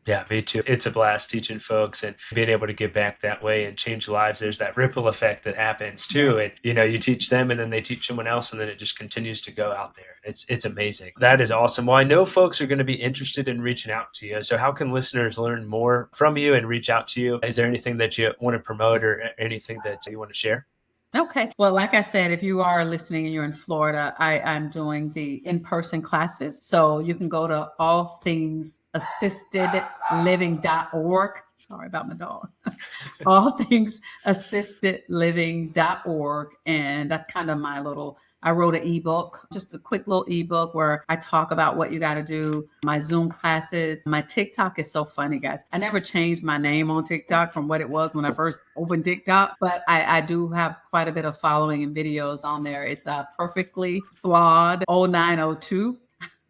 S3: Yeah, me too. It's a blast teaching folks and being able to give back that way and change lives. There's that ripple effect that happens too. And, you teach them and then they teach someone else and then it just continues to go out there. It's amazing. That is awesome. Well, I know folks are going to be interested in reaching out to you. So how can listeners learn more from you and reach out to you? Is there anything that you want to promote or anything that you want to share?
S1: Okay. Well, like I said, if you are listening and you're in Florida, I'm doing the in-person classes. So you can go to allthingsassistedliving.org. Sorry about my dog. allthingsassistedliving.org. And that's kind of I wrote an ebook, just a quick little ebook where I talk about what you got to do. My Zoom classes, my TikTok is so funny, guys. I never changed my name on TikTok from what it was when I first opened TikTok, but I do have quite a bit of following and videos on there. It's perfectly flawed 0902.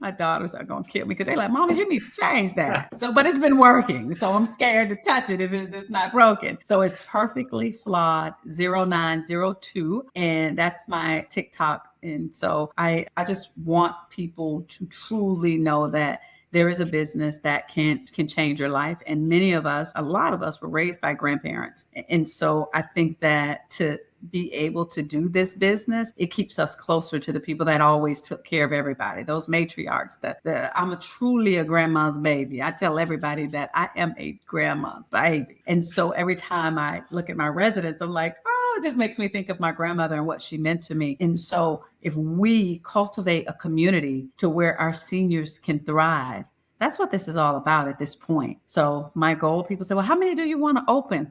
S1: My daughters are going to kill me because they're like, Mama, you need to change that. But it's been working. So I'm scared to touch it if it's not broken. So it's perfectly flawed 0902. And that's my TikTok. And so I just want people to truly know that there is a business that can change your life. And a lot of us were raised by grandparents. And so I think that to be able to do this business, it keeps us closer to the people that always took care of everybody, those matriarchs that I'm truly a grandma's baby. I tell everybody that I am a grandma's baby. And so every time I look at my residents, I'm like, oh, it just makes me think of my grandmother and what she meant to me. And so if we cultivate a community to where our seniors can thrive, that's what this is all about at this point. So my goal, people say, well, how many do you want to open?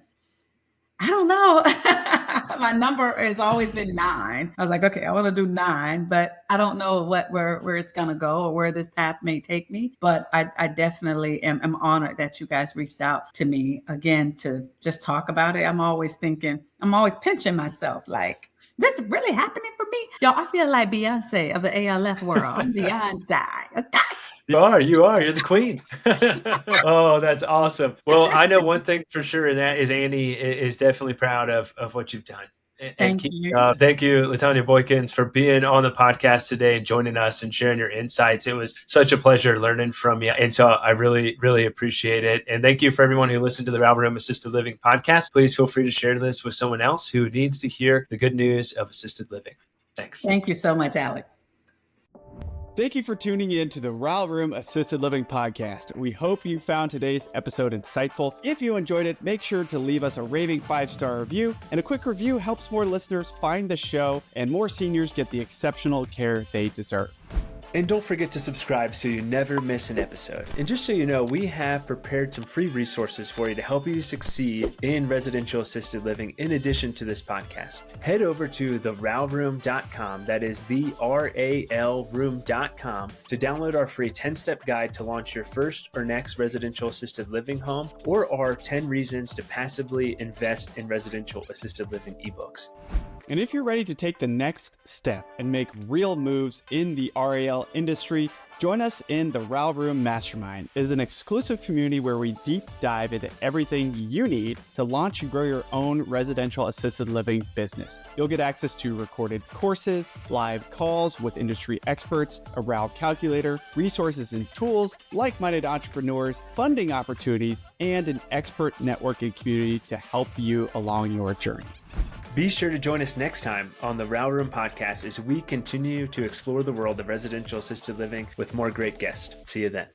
S1: I don't know. My number has always been 9. I was like, okay, I want to do 9, but I don't know where it's going to go or where this path may take me. But I definitely am honored that you guys reached out to me again to just talk about it. I'm always pinching myself like, this is really happening for me. Y'all, I feel like Beyonce of the ALF world. I'm Beyonce. Okay.
S3: You are. You're the queen. Oh, that's awesome. Well, I know one thing for sure, and that is Annie is definitely proud of what you've done.
S1: Thank you.
S3: Thank you, Latonia Boykins, for being on the podcast today and joining us and sharing your insights. It was such a pleasure learning from you. And so I really, really appreciate it. And thank you for everyone who listened to the Rail Room Assisted Living podcast. Please feel free to share this with someone else who needs to hear the good news of assisted living. Thanks.
S1: Thank you so much, Alex.
S2: Thank you for tuning in to the Rail Room Assisted Living podcast. We hope you found today's episode insightful. If you enjoyed it, make sure to leave us a raving 5-star review. And a quick review helps more listeners find the show and more seniors get the exceptional care they deserve.
S3: And don't forget to subscribe so you never miss an episode. And just so you know, we have prepared some free resources for you to help you succeed in residential assisted living in addition to this podcast. Head over to theralroom.com, that is theralroom.com, to download our free 10-step guide to launch your first or next residential assisted living home, or our 10 reasons to passively invest in residential assisted living ebooks.
S2: And if you're ready to take the next step and make real moves in the RAL industry, join us in the Rail Room Mastermind. It is an exclusive community where we deep dive into everything you need to launch and grow your own residential assisted living business. You'll get access to recorded courses, live calls with industry experts, a RAL calculator, resources and tools, like-minded entrepreneurs, funding opportunities, and an expert networking community to help you along your journey.
S3: Be sure to join us next time on the Rail Room podcast as we continue to explore the world of residential assisted living with more great guests. See you then.